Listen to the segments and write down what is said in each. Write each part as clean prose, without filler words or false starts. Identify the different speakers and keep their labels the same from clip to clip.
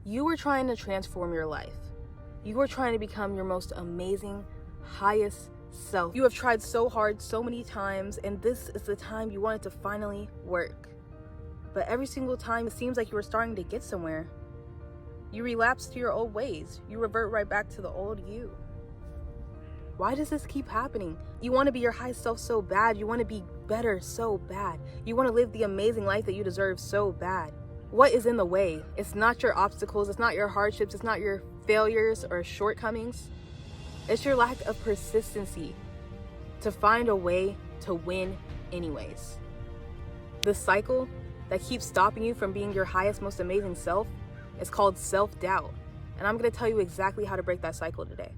Speaker 1: You were trying to transform your life. You were trying to become your most amazing, highest self. You have tried so hard so many times, and this is the time you want it to finally work. But every single time it seems like you were starting to get somewhere, you relapse to your old ways. You revert right back to the old you. Why does this keep happening? You want to be your highest self so bad. You want to be better so bad. You want to live the amazing life that you deserve so bad. What is in the way? It's not your obstacles. It's not your hardships. It's not your failures or shortcomings. It's your lack of persistency to find a way to win anyways. The cycle that keeps stopping you from being your highest, most amazing self is called self-doubt. And I'm going to tell you exactly how to break that cycle today.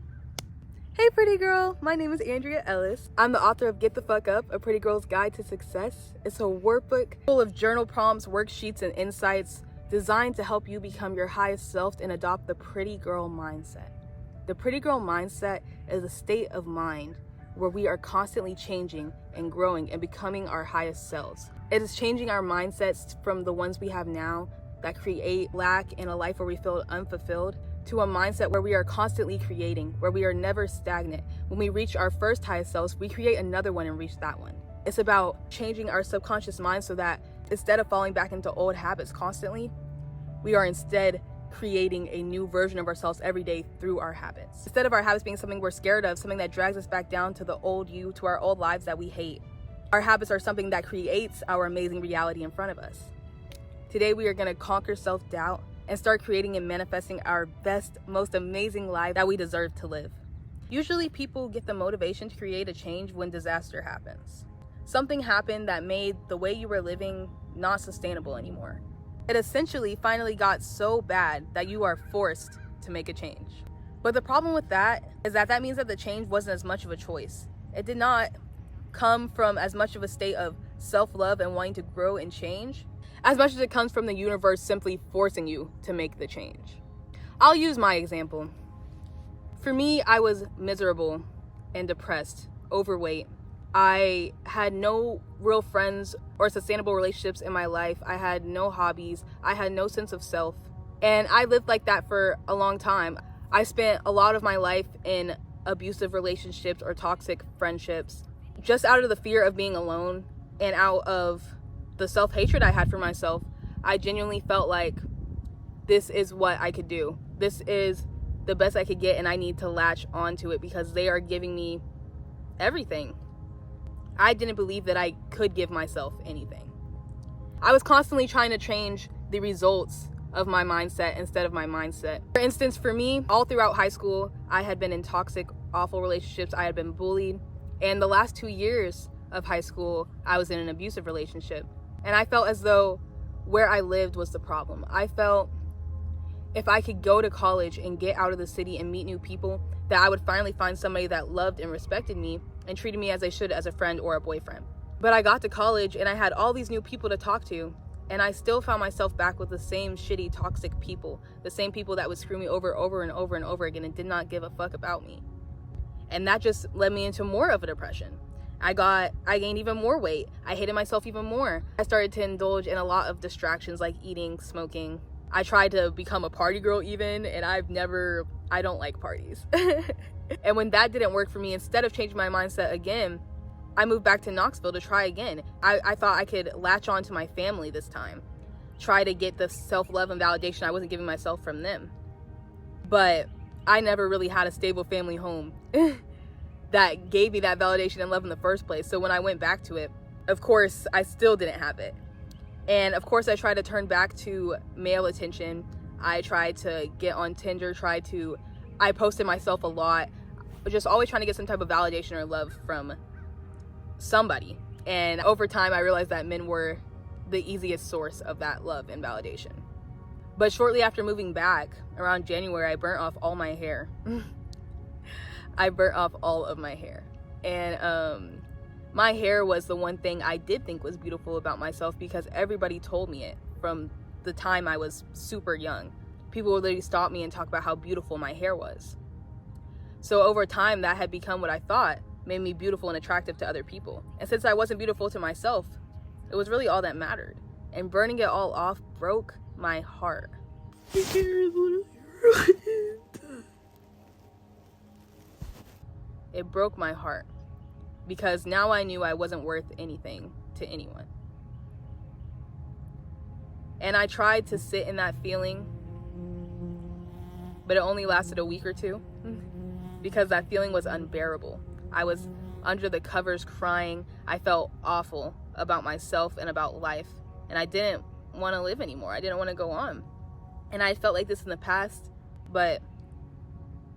Speaker 1: Hey pretty girl, my name is Andrea Ellis. I'm the author of Get the Fuck Up, A Pretty Girl's Guide to Success. It's a workbook full of journal prompts, worksheets, and insights designed to help you become your highest self and adopt the pretty girl mindset. The pretty girl mindset is a state of mind where we are constantly changing and growing and becoming our highest selves. It is changing our mindsets from the ones we have now that create lack in a life where we feel unfulfilled, to a mindset where we are constantly creating, where we are never stagnant. When we reach our first highest selves, we create another one and reach that one. It's about changing our subconscious mind so that instead of falling back into old habits constantly, we are instead creating a new version of ourselves every day through our habits. Instead of our habits being something we're scared of, something that drags us back down to the old you, to our old lives that we hate, our habits are something that creates our amazing reality in front of us. Today, we are going to conquer self-doubt and start creating and manifesting our best, most amazing life that we deserve to live. Usually people get the motivation to create a change when disaster happens. Something happened that made the way you were living not sustainable anymore. It essentially finally got so bad that you are forced to make a change. But the problem with that is that means that the change wasn't as much of a choice. It did not come from as much of a state of self-love and wanting to grow and change, as much as it comes from the universe simply forcing you to make the change. I'll use my example. For me, I was miserable and depressed, overweight. I had no real friends or sustainable relationships in my life. I had no hobbies. I had no sense of self. And I lived like that for a long time. I spent a lot of my life in abusive relationships or toxic friendships, just out of the fear of being alone and out of the self-hatred I had for myself. I genuinely felt like this is what I could do. This is the best I could get, and I need to latch onto it because they are giving me everything. I didn't believe that I could give myself anything. I was constantly trying to change the results of my mindset instead of my mindset. For instance, for me, all throughout high school, I had been in toxic, awful relationships. I had been bullied. And the last 2 years of high school, I was in an abusive relationship. And I felt as though where I lived was the problem. I felt if I could go to college and get out of the city and meet new people, that I would finally find somebody that loved and respected me and treated me as they should as a friend or a boyfriend. But I got to college and I had all these new people to talk to, and I still found myself back with the same shitty, toxic people, the same people that would screw me over and over again and did not give a fuck about me. And that just led me into more of a depression. I gained even more weight. I hated myself even more. I started to indulge in a lot of distractions like eating, smoking. I tried to become a party girl even, and I don't like parties. And when that didn't work for me, instead of changing my mindset again, I moved back to Knoxville to try again. I thought I could latch on to my family this time, try to get the self-love and validation I wasn't giving myself from them. But I never really had a stable family home that gave me that validation and love in the first place. So when I went back to it, of course, I still didn't have it. And of course, I tried to turn back to male attention. I tried to get on Tinder, I posted myself a lot, just always trying to get some type of validation or love from somebody. And over time, I realized that men were the easiest source of that love and validation. But shortly after moving back, around January, I burnt off all my hair. I burnt off all of my hair. And my hair was the one thing I did think was beautiful about myself because everybody told me it from the time I was super young. People would literally stop me and talk about how beautiful my hair was. So over time, that had become what I thought made me beautiful and attractive to other people. And since I wasn't beautiful to myself, it was really all that mattered. And burning it all off broke my heart. I can't literally ruined. It broke my heart because now I knew I wasn't worth anything to anyone. And I tried to sit in that feeling, but it only lasted a week or two because that feeling was unbearable. I was under the covers crying. I felt awful about myself and about life, and I didn't want to live anymore. I didn't want to go on. And I felt like this in the past, but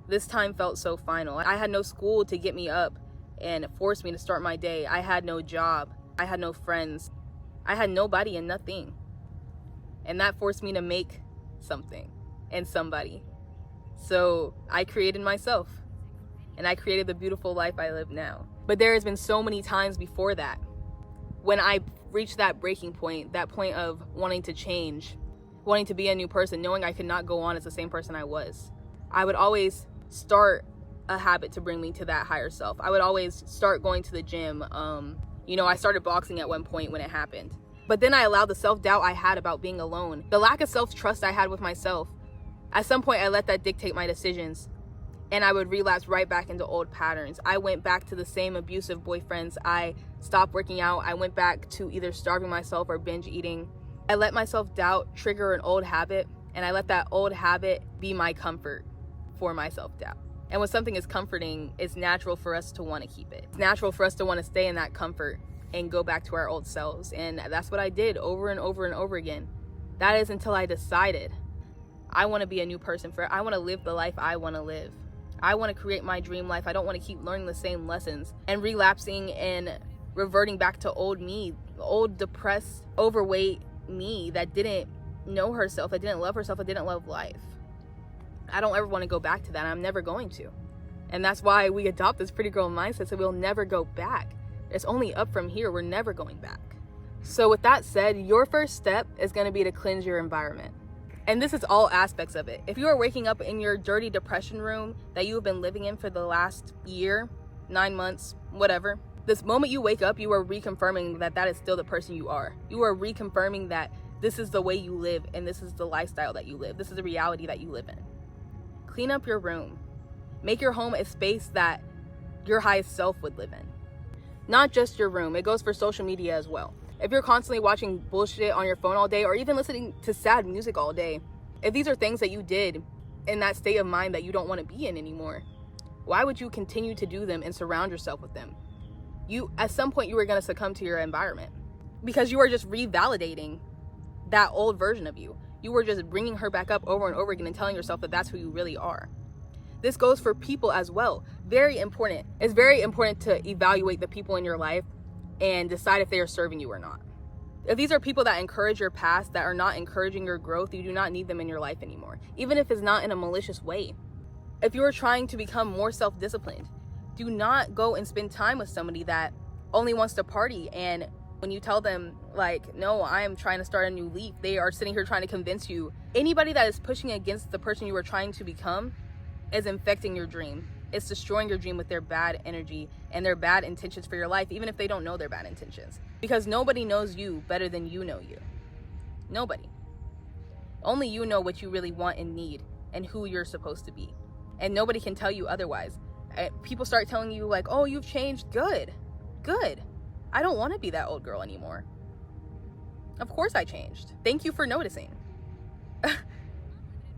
Speaker 1: this time felt so final. I had no school to get me up and force me to start my day. I had no job. I had no friends. I had nobody and nothing. And that forced me to make something and somebody. So I created myself, and I created the beautiful life I live now. But there has been so many times before that when I reached that breaking point, that point of wanting to change, wanting to be a new person, knowing I could not go on as the same person I was. I would always start a habit to bring me to that higher self. I would always start going to the gym. I started boxing at one point when it happened. But then I allowed the self-doubt I had about being alone, the lack of self-trust I had with myself. At some point, I let that dictate my decisions, and I would relapse right back into old patterns. I went back to the same abusive boyfriends. I stopped working out. I went back to either starving myself or binge eating. I let my self-doubt trigger an old habit, and I let that old habit be my comfort for my self-doubt. And when something is comforting, it's natural for us to want to keep it. It's natural for us to want to stay in that comfort and go back to our old selves. And that's what I did over and over and over again. That is until I decided I want to be a new person. I want to live the life I want to live. I want to create my dream life. I don't want to keep learning the same lessons and relapsing and reverting back to old me, old depressed, overweight me that didn't know herself, that didn't love herself, that didn't love life. I don't ever want to go back to that. I'm never going to. And that's why we adopt this pretty girl mindset, so we'll never go back. It's only up from here. We're never going back. So with that said, your first step is going to be to cleanse your environment. And this is all aspects of it. If you are waking up in your dirty depression room that you have been living in for the last year, 9 months, whatever, this moment you wake up, you are reconfirming that that is still the person you are. You are reconfirming that this is the way you live and this is the lifestyle that you live. This is the reality that you live in. Clean up your room. Make your home a space that your highest self would live in. Not just your room, it goes for social media as well. If you're constantly watching bullshit on your phone all day or even listening to sad music all day, if these are things that you did in that state of mind that you don't want to be in anymore, why would you continue to do them and surround yourself with them? At some point you were going to succumb to your environment because you were just revalidating that old version of you. You were just bringing her back up over and over again and telling yourself that that's who you really are. This goes for people as well. Very important. It's very important to evaluate the people in your life and decide if they are serving you or not. If these are people that encourage your past, that are not encouraging your growth, you do not need them in your life anymore, even if it's not in a malicious way. If you are trying to become more self-disciplined, do not go and spend time with somebody that only wants to party, and when you tell them, like, no, I am trying to start a new leaf, they are sitting here trying to convince you. Anybody that is pushing against the person you are trying to become is infecting your dream. It's destroying your dream with their bad energy and their bad intentions for your life, even if they don't know their bad intentions. Because nobody knows you better than you know you. Nobody. Only you know what you really want and need and who you're supposed to be. And nobody can tell you otherwise. People start telling you like, oh, you've changed. Good. I don't want to be that old girl anymore. Of course I changed. Thank you for noticing.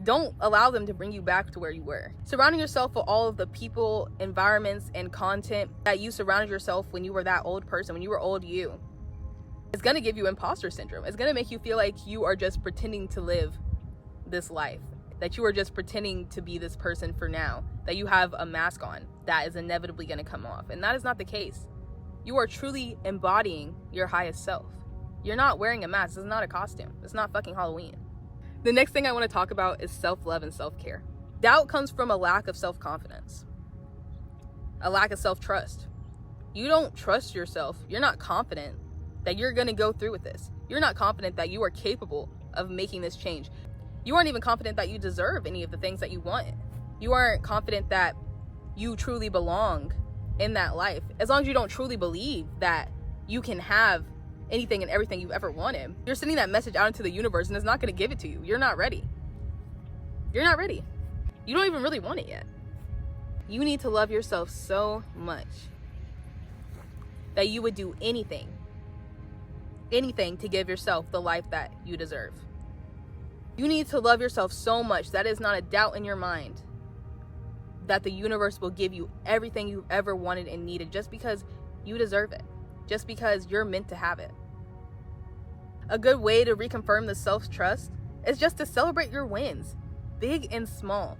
Speaker 1: Don't allow them to bring you back to where you were. Surrounding yourself with all of the people, environments, and content that you surrounded yourself when you were that old person, when you were old you, it's gonna give you imposter syndrome. It's gonna make you feel like you are just pretending to live this life, that you are just pretending to be this person for now, that you have a mask on that is inevitably gonna come off. And that is not the case. You are truly embodying your highest self. You're not wearing a mask. This is not a costume. It's not fucking Halloween. The next thing I want to talk about is self-love and self-care. Doubt comes from a lack of self-confidence, a lack of self-trust. You don't trust yourself. You're not confident that you're going to go through with this. You're not confident that you are capable of making this change. You aren't even confident that you deserve any of the things that you want. You aren't confident that you truly belong in that life. As long as you don't truly believe that you can have anything and everything you've ever wanted, you're sending that message out into the universe and it's not going to give it to you. You're not ready. You're not ready. You don't even really want it yet. You need to love yourself so much that you would do anything to give yourself the life that you deserve. You need to love yourself so much that is not a doubt in your mind that the universe will give you everything you've ever wanted and needed just because you deserve it, just because you're meant to have it. A good way to reconfirm the self-trust is just to celebrate your wins, big and small.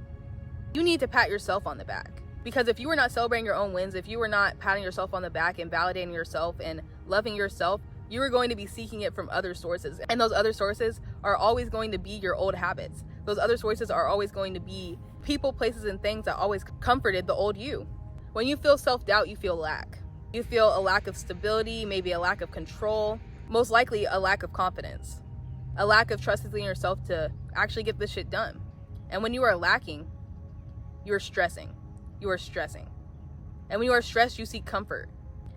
Speaker 1: You need to pat yourself on the back, because if you were not celebrating your own wins, if you were not patting yourself on the back and validating yourself and loving yourself, you are going to be seeking it from other sources. And those other sources are always going to be your old habits. Those other sources are always going to be people, places, and things that always comforted the old you. When you feel self-doubt, you feel lack. You feel a lack of stability, maybe a lack of control, most likely a lack of confidence, a lack of trusting in yourself to actually get this shit done. And when you are lacking, you are stressing. You are stressing. And when you are stressed, you seek comfort.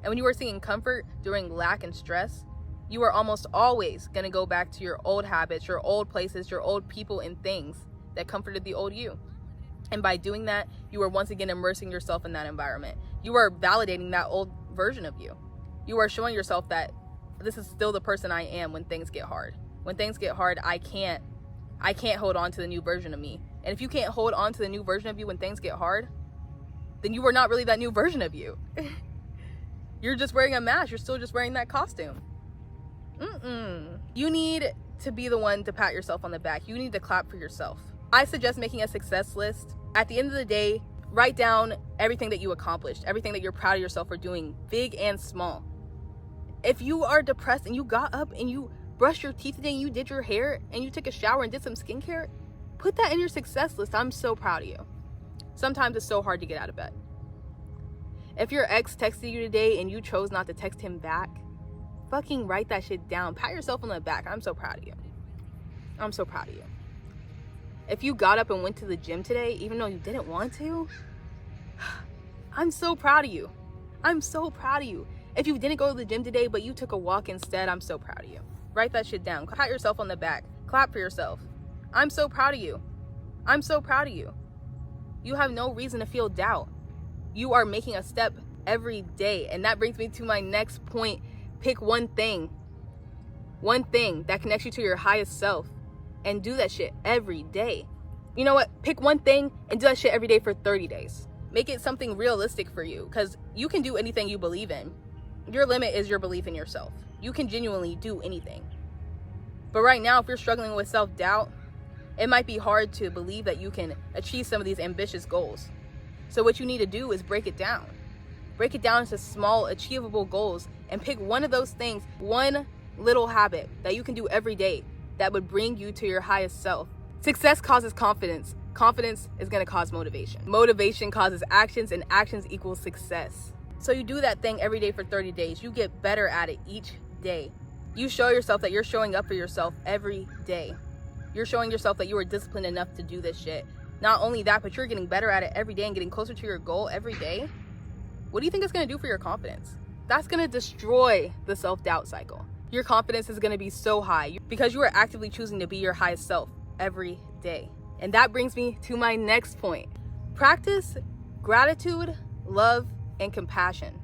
Speaker 1: And when you are seeking comfort during lack and stress, you are almost always going to go back to your old habits, your old places, your old people and things that comforted the old you. And by doing that, you are once again immersing yourself in that environment. You are validating that old version of you. You are showing yourself that this is still the person I am when things get hard. When things get hard, I can't hold on to the new version of me. And if you can't hold on to the new version of you when things get hard, then you are not really that new version of you. You're just wearing a mask. You're still just wearing that costume. You need to be the one to pat yourself on the back. You need to clap for yourself. I suggest making a success list. At the end of the day, write down everything that you accomplished, everything that you're proud of yourself for doing, big and small. If you are depressed and you got up and you brushed your teeth today and you did your hair and you took a shower and did some skincare, put that in your success list. I'm so proud of you. Sometimes it's so hard to get out of bed. If your ex texted you today and you chose not to text him back, fucking write that shit down. Pat yourself on the back. I'm so proud of you. I'm so proud of you. If you got up and went to the gym today, even though you didn't want to, I'm so proud of you. I'm so proud of you. If you didn't go to the gym today, but you took a walk instead, I'm so proud of you. Write that shit down. Pat yourself on the back. Clap for yourself. I'm so proud of you. I'm so proud of you. You have no reason to feel doubt. You are making a step every day. And that brings me to my next point. Pick one thing that connects you to your highest self, and do that shit every day. You know what? Pick one thing and do that shit every day for 30 days. Make it something realistic for you, because you can do anything you believe in. Your limit is your belief in yourself. You can genuinely do anything. But right now, if you're struggling with self-doubt, it might be hard to believe that you can achieve some of these ambitious goals. So what you need to do is break it down. Break it down into small, achievable goals, and pick one of those things, one little habit that you can do every day that would bring you to your highest self. Success causes confidence. Confidence is going to cause motivation. Motivation causes actions, and actions equals success. So you do that thing every day for 30 days. You get better at it each day. You show yourself that you're showing up for yourself every day. You're showing yourself that you are disciplined enough to do this shit. Not only that, but you're getting better at it every day and getting closer to your goal every day. What do you think it's going to do for your confidence? That's going to destroy the self-doubt cycle. Your confidence is going to be so high because you are actively choosing to be your highest self every day. And that brings me to my next point. Practice gratitude, love, and compassion.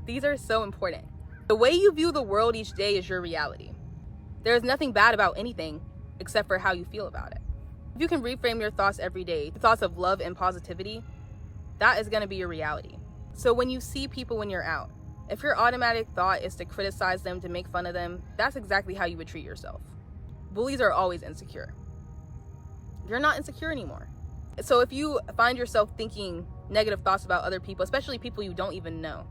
Speaker 1: These are so important. The way you view the world each day is your reality. There is nothing bad about anything except for how you feel about it. If you can reframe your thoughts every day, thoughts of love and positivity, that is going to be your reality. So when you see people when you're out, if your automatic thought is to criticize them, to make fun of them, that's exactly how you would treat yourself. Bullies are always insecure. You're not insecure anymore. So if you find yourself thinking negative thoughts about other people, especially people you don't even know,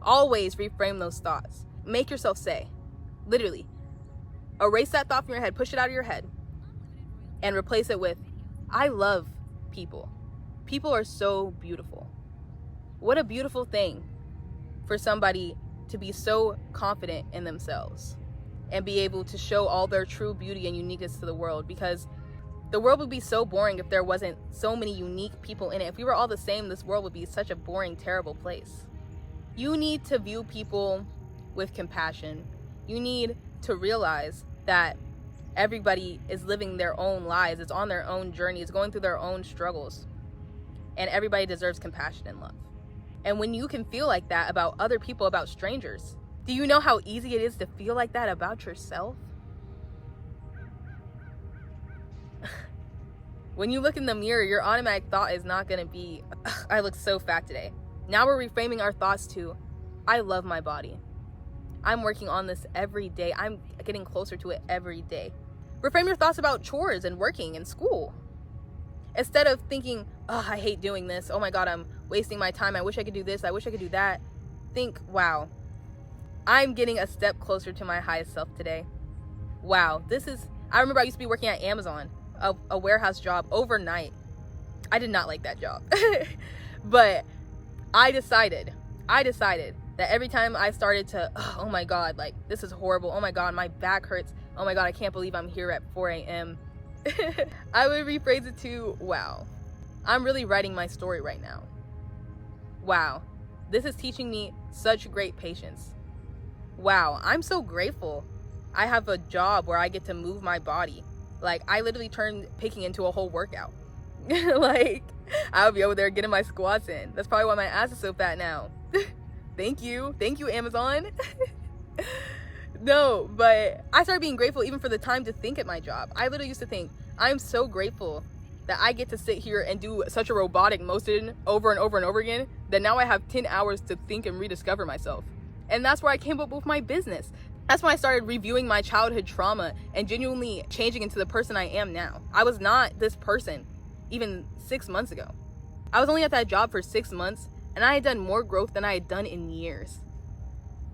Speaker 1: always reframe those thoughts. Make yourself say, literally, erase that thought from your head, push it out of your head, and replace it with, I love people. People are so beautiful. What a beautiful thing for somebody to be so confident in themselves and be able to show all their true beauty and uniqueness to the world, because the world would be so boring if there wasn't so many unique people in it. If we were all the same, this world would be such a boring, terrible place. You need to view people with compassion. You need to realize that everybody is living their own lives. It's on their own journey. It's going through their own struggles. And everybody deserves compassion and love. And when you can feel like that about other people, about strangers, do you know how easy it is to feel like that about yourself? When you look in the mirror, your automatic thought is not going to be, I look so fat today. Now we're reframing our thoughts to, I love my body. I'm working on this every day. I'm getting closer to it every day. Reframe your thoughts about chores and working and school. Instead of thinking, oh, I hate doing this. Oh my God, I'm wasting my time. I wish I could do this. I wish I could do that. Think, wow, I'm getting a step closer to my highest self today. Wow, I remember I used to be working at Amazon, a warehouse job overnight. I did not like that job. But I decided that every time I started to, oh my God, like this is horrible. Oh my God, my back hurts. Oh my God, I can't believe I'm here at 4 a.m. I would rephrase it to, wow, I'm really writing my story right now. Wow, this is teaching me such great patience. Wow, I'm so grateful. I have a job where I get to move my body. Like, I literally turned picking into a whole workout. Like, I'll be over there getting my squats in. That's probably why my ass is so fat now. Thank you, Amazon. No, but I started being grateful even for the time to think at my job. I literally used to think, I'm so grateful that I get to sit here and do such a robotic motion over and over and over again, that now I have 10 hours to think and rediscover myself. And that's where I came up with my business. That's when I started reviewing my childhood trauma and genuinely changing into the person I am now. I was not this person even 6 months ago. I was only at that job for 6 months, and I had done more growth than I had done in years.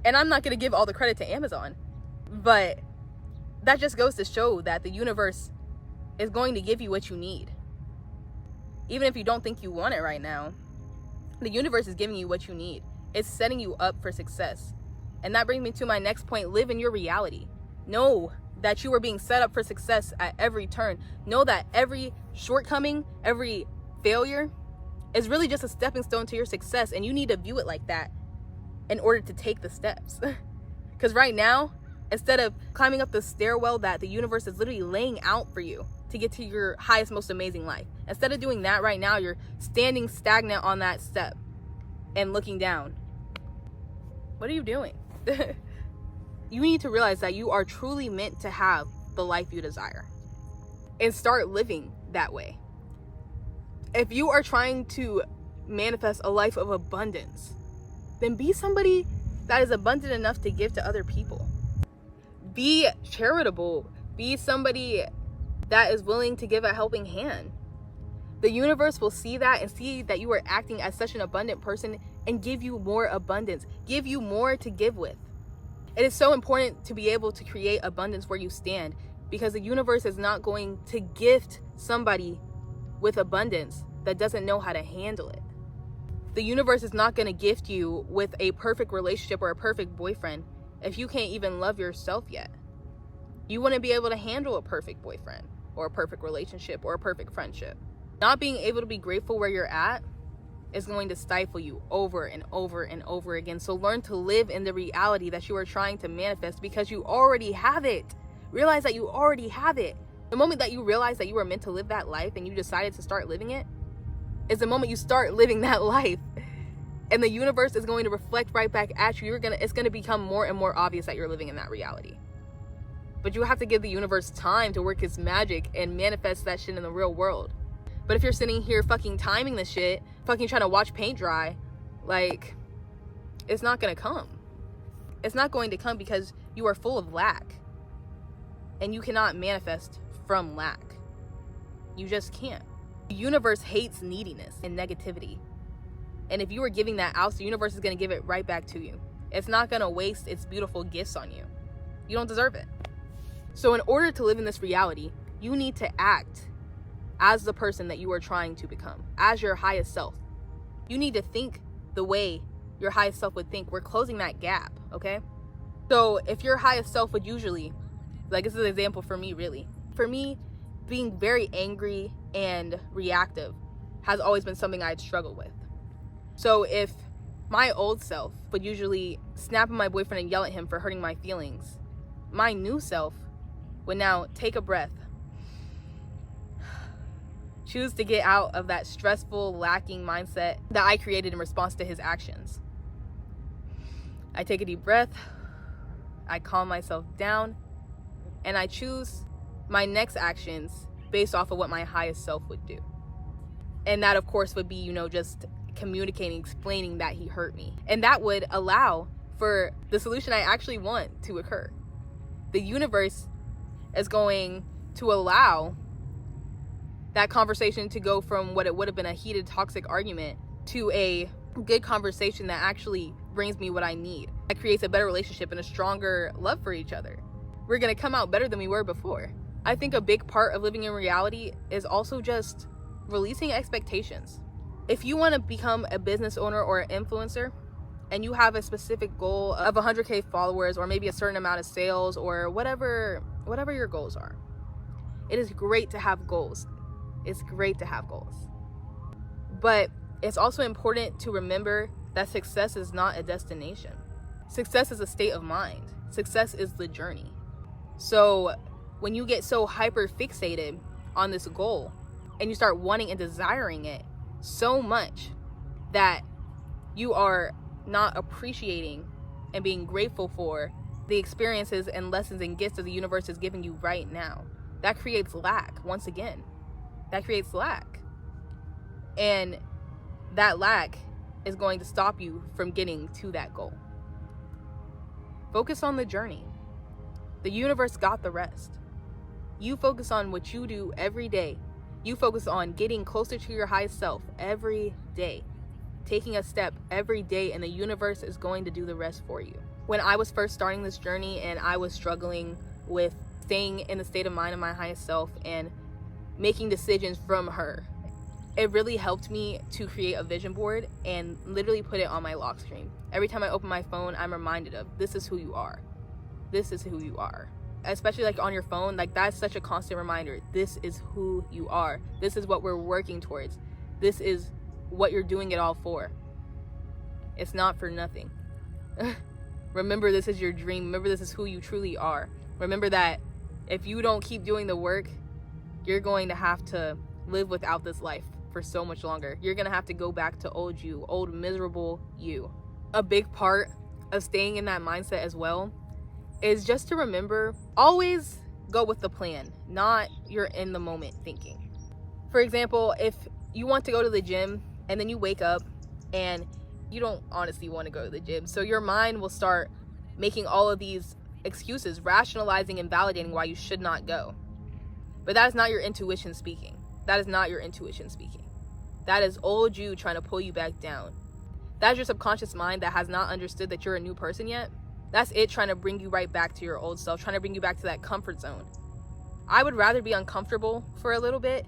Speaker 1: And I'm not going to give all the credit to Amazon, but that just goes to show that the universe is going to give you what you need. Even if you don't think you want it right now, the universe is giving you what you need. It's setting you up for success. And that brings me to my next point. Live in your reality. Know that you are being set up for success at every turn. Know that every shortcoming, every failure is really just a stepping stone to your success. And you need to view it like that in order to take the steps. Because right now, instead of climbing up the stairwell that the universe is literally laying out for you to get to your highest, most amazing life, instead of doing that right now, you're standing stagnant on that step and looking down. What are you doing? You need to realize that you are truly meant to have the life you desire and start living that way. If you are trying to manifest a life of abundance, then be somebody that is abundant enough to give to other people. Be charitable. Be somebody that is willing to give a helping hand. The universe will see that and see that you are acting as such an abundant person and give you more abundance, give you more to give with. It is so important to be able to create abundance where you stand, because the universe is not going to gift somebody with abundance that doesn't know how to handle it. The universe is not going to gift you with a perfect relationship or a perfect boyfriend if you can't even love yourself yet. You wouldn't be able to handle a perfect boyfriend or a perfect relationship or a perfect friendship. Not being able to be grateful where you're at is going to stifle you over and over and over again. So learn to live in the reality that you are trying to manifest, because you already have it. Realize that you already have it. The moment that you realize that you were meant to live that life and you decided to start living it is the moment you start living that life. And the universe is going to reflect right back at you. It's going to become more and more obvious that you're living in that reality. But you have to give the universe time to work its magic and manifest that shit in the real world. But if you're sitting here fucking timing the shit, fucking trying to watch paint dry, like, it's not gonna come. It's not going to come because you are full of lack. And you cannot manifest from lack. You just can't. The universe hates neediness and negativity. And if you are giving that out, the universe is gonna give it right back to you. It's not gonna waste its beautiful gifts on you. You don't deserve it. So in order to live in this reality, you need to act as the person that you are trying to become, as your highest self. You need to think the way your highest self would think. We're closing that gap, okay? So if your highest self would usually, like, this is an example for me, really. For me, being very angry and reactive has always been something I'd struggled with. So if my old self would usually snap at my boyfriend and yell at him for hurting my feelings, my new self would now take a breath. Choose to get out of that stressful, lacking mindset that I created in response to his actions. I take a deep breath, I calm myself down, and I choose my next actions based off of what my highest self would do. And that, of course, would be, just communicating, explaining that he hurt me. And that would allow for the solution I actually want to occur. The universe is going to allow that conversation to go from what it would have been a heated, toxic argument to a good conversation that actually brings me what I need. That creates a better relationship and a stronger love for each other. We're gonna come out better than we were before. I think a big part of living in reality is also just releasing expectations. If you want to become a business owner or an influencer and you have a specific goal of 100K followers or maybe a certain amount of sales or whatever your goals are, it is great to have goals. It's great to have goals. But it's also important to remember that success is not a destination. Success is a state of mind. Success is the journey. So when you get so hyper fixated on this goal and you start wanting and desiring it so much that you are not appreciating and being grateful for the experiences and lessons and gifts that the universe is giving you right now, that creates lack. Once again, that creates lack. And that lack is going to stop you from getting to that goal. Focus on the journey. The universe got the rest. You focus on what you do every day. You focus on getting closer to your highest self every day, taking a step every day, and the universe is going to do the rest for you. When I was first starting this journey and I was struggling with staying in the state of mind of my highest self and making decisions from her, it really helped me to create a vision board and literally put it on my lock screen. Every time I open my phone, I'm reminded of, this is who you are. This is who you are. Especially like on your phone, like that's such a constant reminder. This is who you are. This is what we're working towards. This is what you're doing it all for. It's not for nothing. Remember, this is your dream. Remember, this is who you truly are. Remember that if you don't keep doing the work, you're going to have to live without this life for so much longer. You're going to have to go back to old you, old miserable you. A big part of staying in that mindset as well is just to remember, always go with the plan, not your in the moment thinking. For example, if you want to go to the gym and then you wake up and you don't honestly want to go to the gym, so your mind will start making all of these excuses, rationalizing and validating why you should not go. But that is not your intuition speaking. That is not your intuition speaking. That is old you trying to pull you back down. That's your subconscious mind that has not understood that you're a new person yet. That's it trying to bring you right back to your old self, trying to bring you back to that comfort zone. I would rather be uncomfortable for a little bit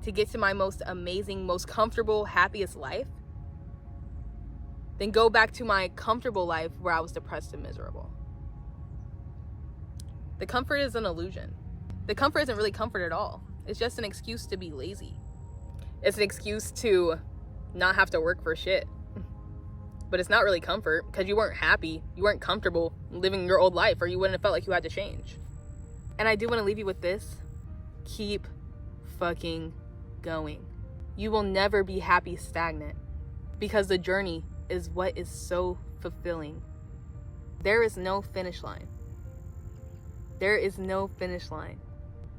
Speaker 1: to get to my most amazing, most comfortable, happiest life than go back to my comfortable life where I was depressed and miserable. The comfort is an illusion. The comfort isn't really comfort at all. It's just an excuse to be lazy. It's an excuse to not have to work for shit. But it's not really comfort because you weren't happy, you weren't comfortable living your old life, or you wouldn't have felt like you had to change. And I do want to leave you with this. Keep fucking going. You will never be happy stagnant because the journey is what is so fulfilling. There is no finish line. There is no finish line.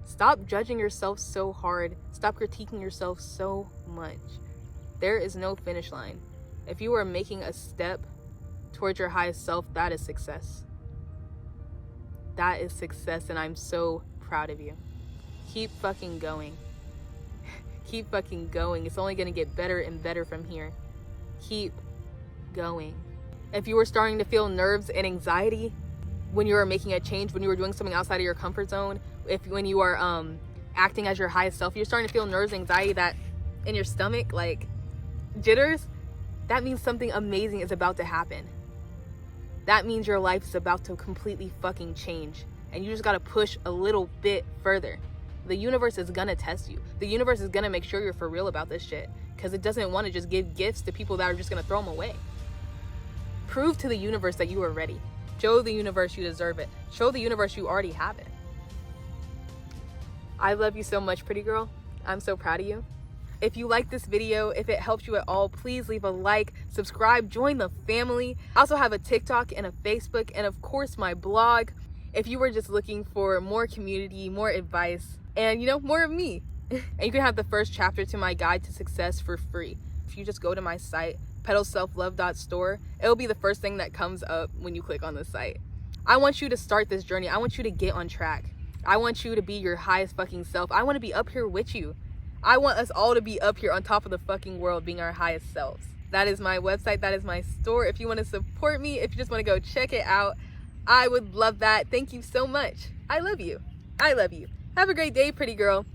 Speaker 1: Stop judging yourself so hard. Stop critiquing yourself so much. There is no finish line. If you are making a step towards your highest self, that is success. That is success, and I'm so proud of you. Keep fucking going. Keep fucking going. It's only gonna get better and better from here. Keep going. If you were starting to feel nerves and anxiety when you were making a change, when you were doing something outside of your comfort zone, when you are acting as your highest self, you're starting to feel nerves, anxiety that in your stomach, like jitters, that means something amazing is about to happen. That means your life is about to completely fucking change. And you just gotta push a little bit further. The universe is gonna test you. The universe is gonna make sure you're for real about this shit. Because it doesn't want to just give gifts to people that are just gonna throw them away. Prove to the universe that you are ready. Show the universe you deserve it. Show the universe you already have it. I love you so much, pretty girl. I'm so proud of you. If you like this video, if it helped you at all, please leave a like, subscribe, join the family. I also have a TikTok and a Facebook, and of course my blog. If you were just looking for more community, more advice, and more of me. And you can have the first chapter to my guide to success for free. If you just go to my site, petalsselflove.store, it'll be the first thing that comes up when you click on the site. I want you to start this journey. I want you to get on track. I want you to be your highest fucking self. I want to be up here with you. I want us all to be up here on top of the fucking world being our highest selves. That is my website. That is my store. If you want to support me, if you just want to go check it out, I would love that. Thank you so much. I love you. I love you. Have a great day, pretty girl.